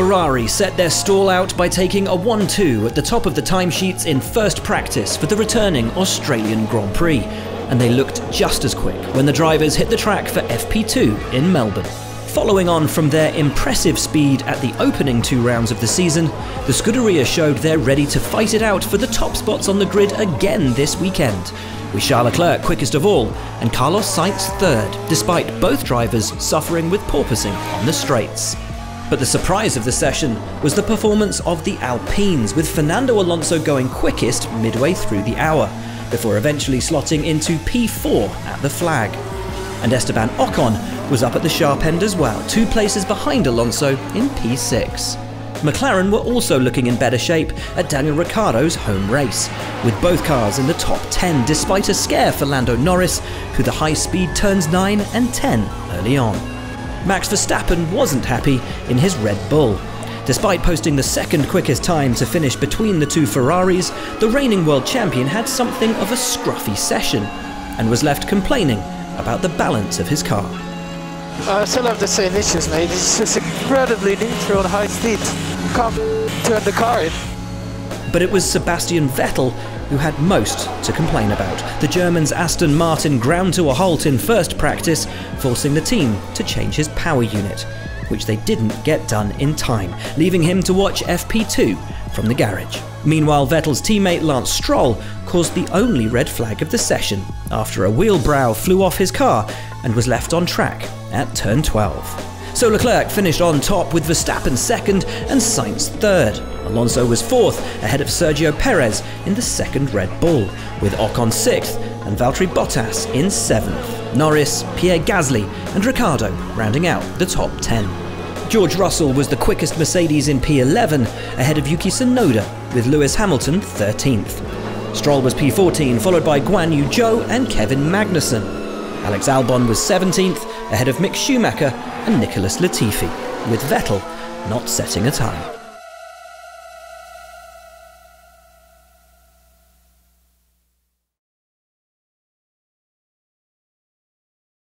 Ferrari set their stall out by taking a 1-2 at the top of the timesheets in first practice for the returning Australian Grand Prix, and they looked just as quick when the drivers hit the track for FP2 in Melbourne. Following on from their impressive speed at the opening 2 rounds of the season, the Scuderia showed they're ready to fight it out for the top spots on the grid again this weekend, with Charles Leclerc quickest of all and Carlos Sainz third, despite both drivers suffering with porpoising on the straights. But the surprise of the session was the performance of the Alpines, with Fernando Alonso going quickest midway through the hour, before eventually slotting into P4 at the flag. And Esteban Ocon was up at the sharp end as well, 2 places behind Alonso in P6. McLaren were also looking in better shape at Daniel Ricciardo's home race, with both cars in the top 10 despite a scare for Lando Norris, through the high-speed turns 9 and 10 early on. Max Verstappen wasn't happy in his Red Bull. Despite posting the second quickest time to finish between the 2 Ferraris, the reigning world champion had something of a scruffy session, and was left complaining about the balance of his car. I still have the same issues, mate. It's just incredibly neutral and high speed. Can't turn the car in. But it was Sebastian Vettel who had most to complain about. The German's Aston Martin ground to a halt in first practice, forcing the team to change his power unit, which they didn't get done in time, leaving him to watch FP2 from the garage. Meanwhile, Vettel's teammate Lance Stroll caused the only red flag of the session after a wheel brow flew off his car and was left on track at turn 12. So Leclerc finished on top with Verstappen second and Sainz third. Alonso was fourth ahead of Sergio Perez in the second Red Bull, with Ocon sixth and Valtteri Bottas in seventh. Norris, Pierre Gasly and Ricciardo rounding out the top 10. George Russell was the quickest Mercedes in P11 ahead of Yuki Tsunoda, with Lewis Hamilton 13th. Stroll was P14, followed by Guan Yu Zhou and Kevin Magnussen. Alex Albon was 17th ahead of Mick Schumacher and Nicholas Latifi, with Vettel not setting a time.